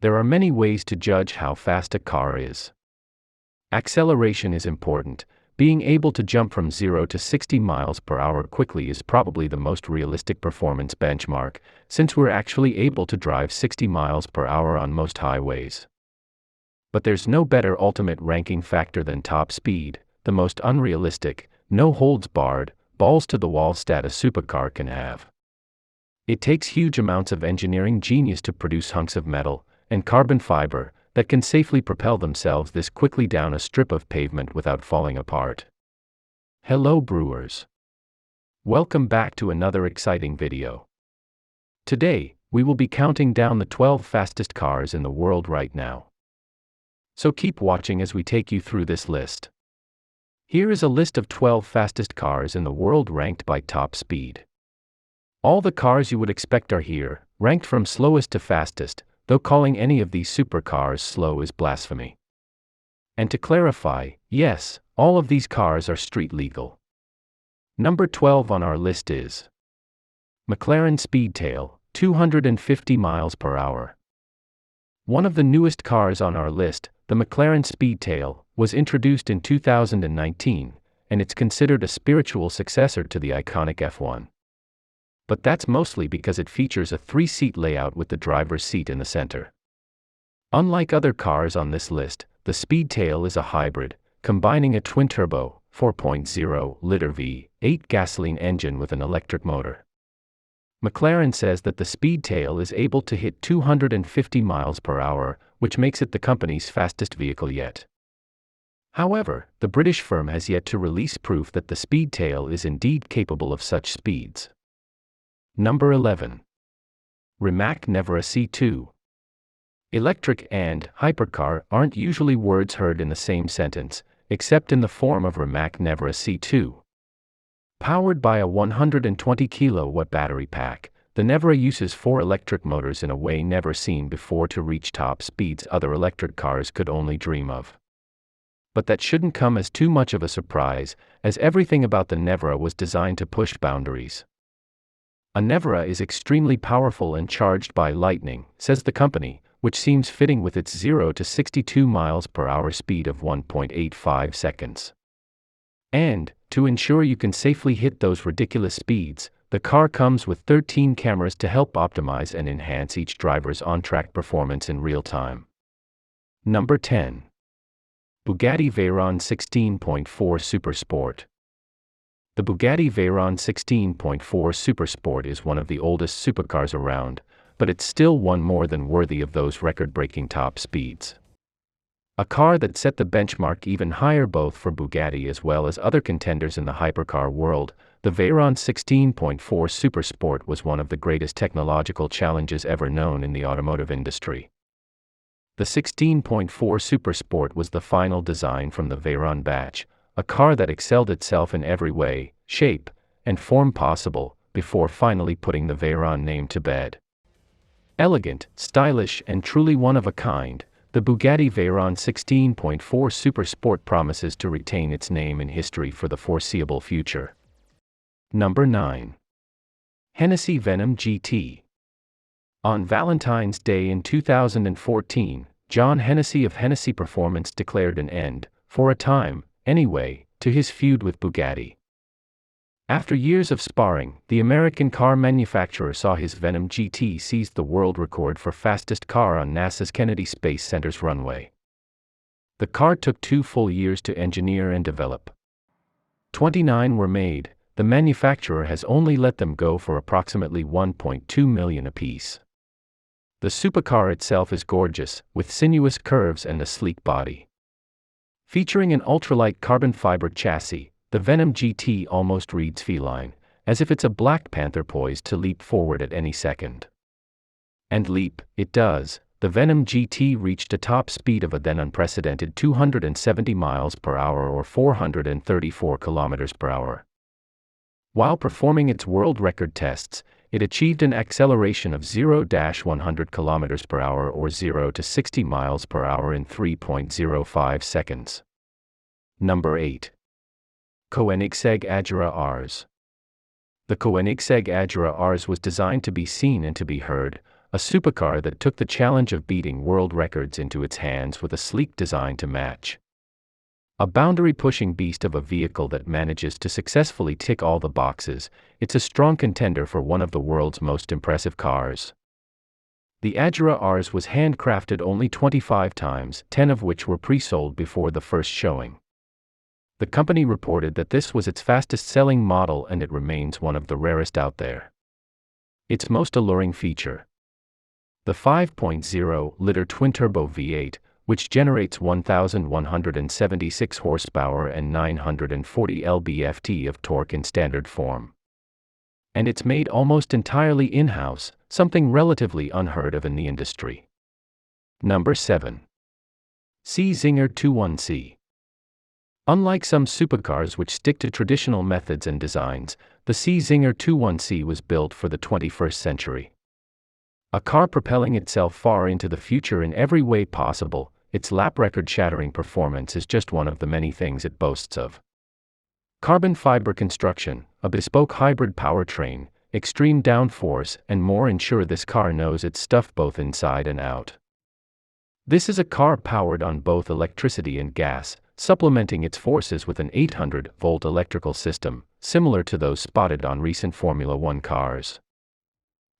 There are many ways to judge how fast a car is. Acceleration is important. Being able to jump from 0 to 60 miles per hour quickly is probably the most realistic performance benchmark, since we're actually able to drive 60 miles per hour on most highways. But there's no better ultimate ranking factor than top speed, the most unrealistic, no-holds-barred, balls-to-the-wall stat a supercar can have. It takes huge amounts of engineering genius to produce hunks of metal and carbon fiber that can safely propel themselves this quickly down a strip of pavement without falling apart. Hello Brewers. Welcome back to another exciting video. Today, we will be counting down the 12 fastest cars in the world right now. So keep watching as we take you through this list. Here is a list of 12 fastest cars in the world ranked by top speed. All the cars you would expect are here, ranked from slowest to fastest, though calling any of these supercars slow is blasphemy. And to clarify, yes, all of these cars are street legal. Number 12 on our list is McLaren Speedtail, 250 miles per hour. One of the newest cars on our list, the McLaren Speedtail, was introduced in 2019, and it's considered a spiritual successor to the iconic F1. But that's mostly because it features a 3-seat layout with the driver's seat in the center. Unlike other cars on this list, the Speedtail is a hybrid, combining a twin-turbo, 4.0-liter V8 gasoline engine with an electric motor. McLaren says that the Speedtail is able to hit 250 miles per hour, which makes it the company's fastest vehicle yet. However, the British firm has yet to release proof that the Speedtail is indeed capable of such speeds. Number 11. Rimac Never A C2. Electric and hypercar aren't usually words heard in the same sentence, except in the form of Rimac Never A C2. Powered by a 120 kilowatt battery pack, the Nevera uses 4 electric motors in a way never seen before to reach top speeds other electric cars could only dream of. But that shouldn't come as too much of a surprise, as everything about the Nevera was designed to push boundaries. A Nevera is extremely powerful and charged by lightning, says the company, which seems fitting with its 0 to 62 miles per hour speed of 1.85 seconds. And, to ensure you can safely hit those ridiculous speeds, the car comes with 13 cameras to help optimize and enhance each driver's on-track performance in real time. Number 10. Bugatti Veyron 16.4 Supersport. The Bugatti Veyron 16.4 Supersport is one of the oldest supercars around, but it's still one more than worthy of those record-breaking top speeds. A car that set the benchmark even higher both for Bugatti as well as other contenders in the hypercar world, the Veyron 16.4 Supersport was one of the greatest technological challenges ever known in the automotive industry. The 16.4 Supersport was the final design from the Veyron batch, a car that excelled itself in every way, shape, and form possible, before finally putting the Veyron name to bed. Elegant, stylish, and truly one of a kind, the Bugatti Veyron 16.4 Supersport promises to retain its name in history for the foreseeable future. Number 9. Hennessy Venom GT. On Valentine's Day in 2014, John Hennessy of Hennessy Performance declared an end, for a time, anyway, to his feud with Bugatti. After years of sparring, the American car manufacturer saw his Venom GT seize the world record for fastest car on NASA's Kennedy Space Center's runway. The car took 2 full years to engineer and develop. 29 were made. The manufacturer has only let them go for approximately $1.2 million apiece. The supercar itself is gorgeous, with sinuous curves and a sleek body. Featuring an ultralight carbon fiber chassis, the Venom GT almost reads feline, as if it's a Black Panther poised to leap forward at any second. And leap, it does. The Venom GT reached a top speed of a then unprecedented 270 miles per hour or 434 kilometers per hour. While performing its world record tests, it achieved an acceleration of 0-100 km per hour or 0 to 60 miles per hour in 3.05 seconds. Number 8. Koenigsegg Agera RS. The Koenigsegg Agera RS was designed to be seen and to be heard, a supercar that took the challenge of beating world records into its hands with a sleek design to match. A boundary-pushing beast of a vehicle that manages to successfully tick all the boxes, it's a strong contender for one of the world's most impressive cars. The Agera RS was handcrafted only 25 times, 10 of which were pre-sold before the first showing. The company reported that this was its fastest-selling model and it remains one of the rarest out there. Its most alluring feature: the 5.0-liter twin-turbo V8, which generates 1,176 horsepower and 940 lb-ft of torque in standard form. And it's made almost entirely in-house, something relatively unheard of in the industry. Number 7. Czinger 21C. Unlike some supercars which stick to traditional methods and designs, the Czinger 21C was built for the 21st century. A car propelling itself far into the future in every way possible, its lap record-shattering performance is just one of the many things it boasts of. Carbon fiber construction, a bespoke hybrid powertrain, extreme downforce, and more ensure this car knows its stuff both inside and out. This is a car powered on both electricity and gas, supplementing its forces with an 800-volt electrical system, similar to those spotted on recent Formula One cars.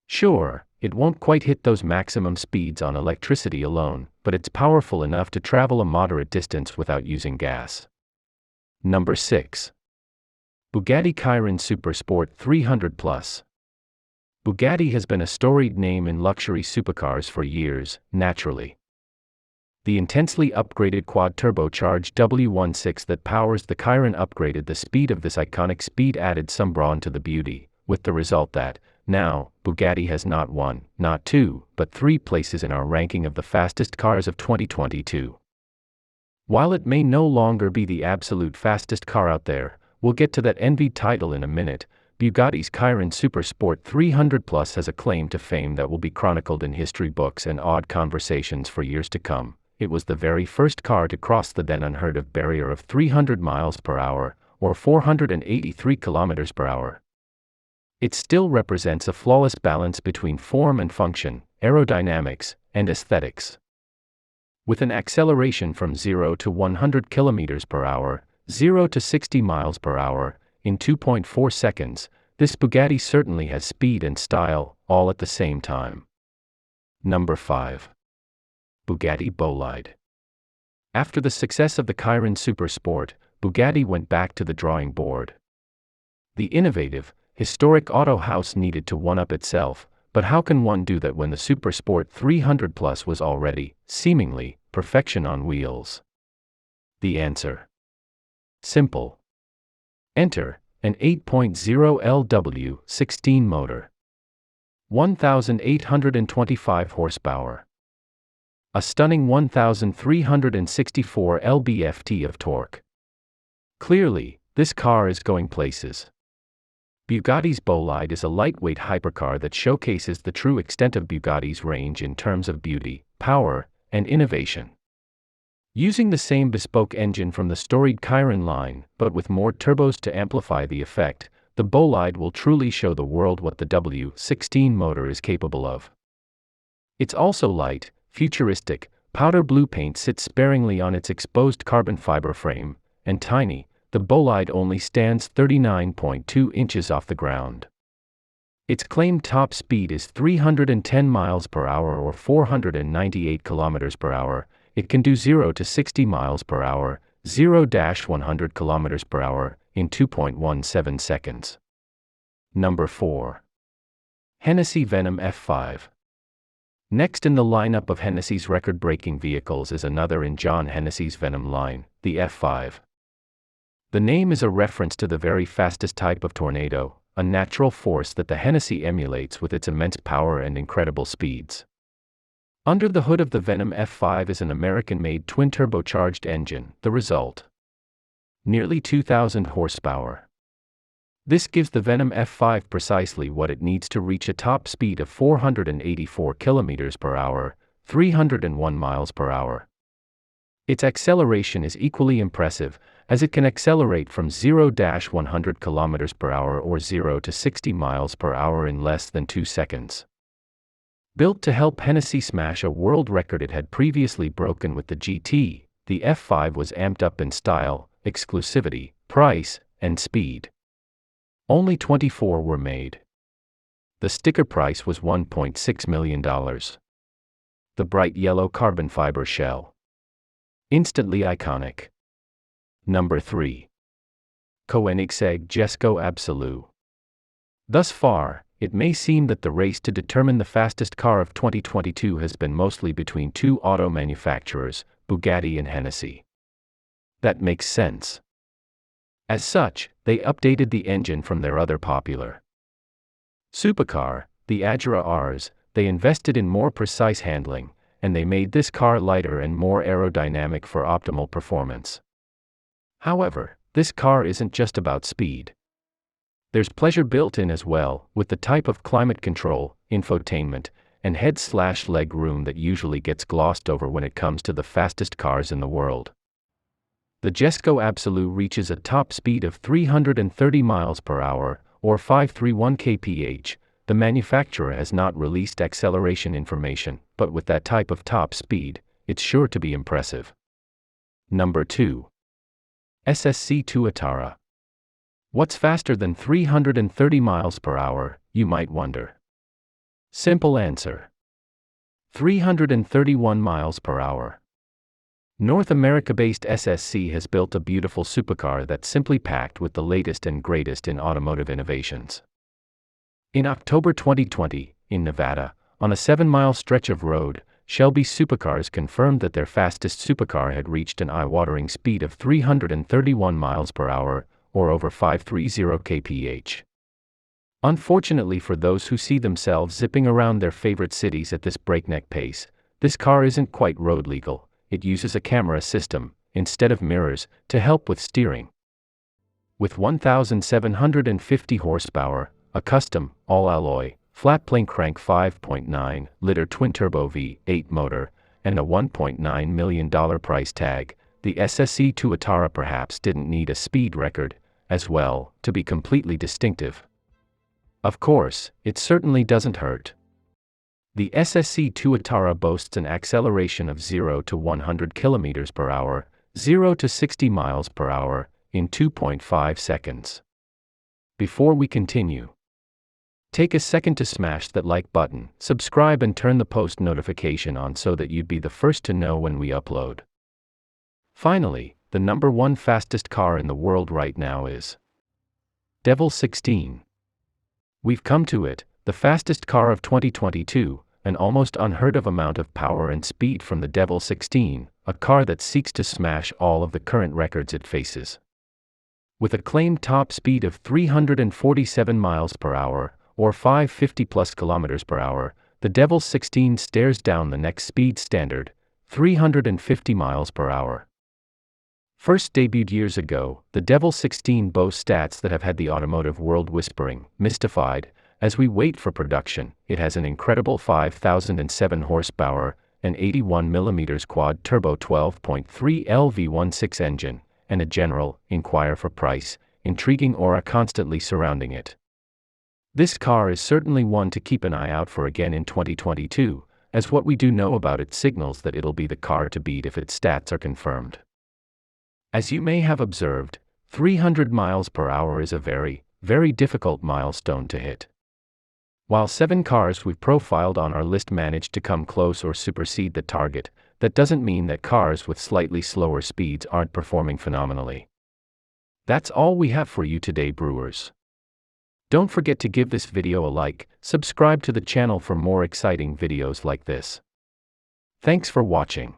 Sure, it won't quite hit those maximum speeds on electricity alone, but it's powerful enough to travel a moderate distance without using gas. Number 6. Bugatti Chiron Supersport 300+. Bugatti has been a storied name in luxury supercars for years, naturally. The intensely upgraded quad-turbocharged W16 that powers the Chiron upgraded the speed of this iconic speed, added some brawn to the beauty, with the result that, now, Bugatti has not one, not two, but 3 places in our ranking of the fastest cars of 2022. While it may no longer be the absolute fastest car out there, we'll get to that envied title in a minute, Bugatti's Chiron Supersport 300+ has a claim to fame that will be chronicled in history books and odd conversations for years to come. It was the very first car to cross the then unheard-of barrier of 300 miles per hour, or 483 kilometers per hour. It still represents a flawless balance between form and function, aerodynamics, and aesthetics. With an acceleration from 0 to 100 km per hour, 0 to 60 miles per hour, in 2.4 seconds, this Bugatti certainly has speed and style, all at the same time. Number 5. Bugatti Bolide. After the success of the Chiron Supersport, Bugatti went back to the drawing board. The innovative, historic auto house needed to one-up itself, but how can one do that when the Supersport 300+ was already, seemingly, perfection on wheels? The answer: simple. Enter an 8.0 LW16 motor. 1,825 horsepower. A stunning 1,364 lb-ft of torque. Clearly, this car is going places. Bugatti's Bolide is a lightweight hypercar that showcases the true extent of Bugatti's range in terms of beauty, power, and innovation. Using the same bespoke engine from the storied Chiron line, but with more turbos to amplify the effect, the Bolide will truly show the world what the W16 motor is capable of. It's also light, futuristic, powder blue paint sits sparingly on its exposed carbon fiber frame, and tiny. The Bolide only stands 39.2 inches off the ground. Its claimed top speed is 310 miles per hour or 498 kilometers per hour. It can do 0 to 60 miles per hour, 0-100 kilometers per hour, in 2.17 seconds. Number 4. Hennessy Venom F5. Next in the lineup of Hennessy's record-breaking vehicles is another in John Hennessy's Venom line, the F5. The name is a reference to the very fastest type of tornado, a natural force that the Hennessy emulates with its immense power and incredible speeds. Under the hood of the Venom F5 is an American-made twin-turbocharged engine, the result: nearly 2,000 horsepower. This gives the Venom F5 precisely what it needs to reach a top speed of 484 km per hour, 301 miles per hour. Its acceleration is equally impressive, as it can accelerate from 0-100 km per hour or 0 to 60 miles per hour in less than 2 seconds. Built to help Hennessy smash a world record it had previously broken with the GT, the F5 was amped up in style, exclusivity, price, and speed. Only 24 were made. The sticker price was $1.6 million. The bright yellow carbon fiber shell. Instantly iconic. Number 3. Koenigsegg Agera RS. Thus far, it may seem that the race to determine the fastest car of 2022 has been mostly between two auto manufacturers, Bugatti and Hennessy. That makes sense. As such, they updated the engine from their other popular supercar, the Agera RS. They invested in more precise handling, and they made this car lighter and more aerodynamic for optimal performance. However, this car isn't just about speed. There's pleasure built in as well, with the type of climate control, infotainment, and head/leg room that usually gets glossed over when it comes to the fastest cars in the world. The Agera RS reaches a top speed of 330 miles per hour, or 531 kph. The manufacturer has not released acceleration information, but with that type of top speed, it's sure to be impressive. Number 2. SSC Tuatara. What's faster than 330 miles per hour, you might wonder? Simple answer. 331 miles per hour. North America-based SSC has built a beautiful supercar that's simply packed with the latest and greatest in automotive innovations. In October 2020, in Nevada, on a 7-mile stretch of road, Shelby Supercars confirmed that their fastest supercar had reached an eye-watering speed of 331 miles per hour, or over 530 kph. Unfortunately for those who see themselves zipping around their favorite cities at this breakneck pace, this car isn't quite road legal. It uses a camera system, instead of mirrors, to help with steering. With 1,750 horsepower, a custom, all-alloy, flat-plane crank 5.9-liter twin-turbo V8 motor, and a $1.9 million price tag, the SSC Tuatara perhaps didn't need a speed record, as well, to be completely distinctive. Of course, it certainly doesn't hurt. The SSC Tuatara boasts an acceleration of 0 to 100 km per hour, 0 to 60 miles per hour, in 2.5 seconds. Before we continue, take a second to smash that like button, subscribe and turn the post notification on so that you'd be the first to know when we upload. Finally, the number 1 fastest car in the world right now is Devil 16. We've come to it, the fastest car of 2022, an almost unheard of amount of power and speed from the Devil 16, a car that seeks to smash all of the current records it faces. With a claimed top speed of 347 miles per hour, or 550 plus kilometers per hour, the Devil 16 stares down the next speed standard, 350 miles per hour. First debuted years ago, the Devil 16 boasts stats that have had the automotive world whispering, mystified. As we wait for production, it has an incredible 5,007 horsepower, an 81mm quad-turbo 12.3L V16 engine, and a general, inquire for price, intriguing aura constantly surrounding it. This car is certainly one to keep an eye out for again in 2022, as what we do know about it signals that it'll be the car to beat if its stats are confirmed. As you may have observed, 300 miles per hour is a very, very difficult milestone to hit. While 7 cars we've profiled on our list managed to come close or supersede the target, that doesn't mean that cars with slightly slower speeds aren't performing phenomenally. That's all we have for you today, Brewers. Don't forget to give this video a like, subscribe to the channel for more exciting videos like this. Thanks for watching.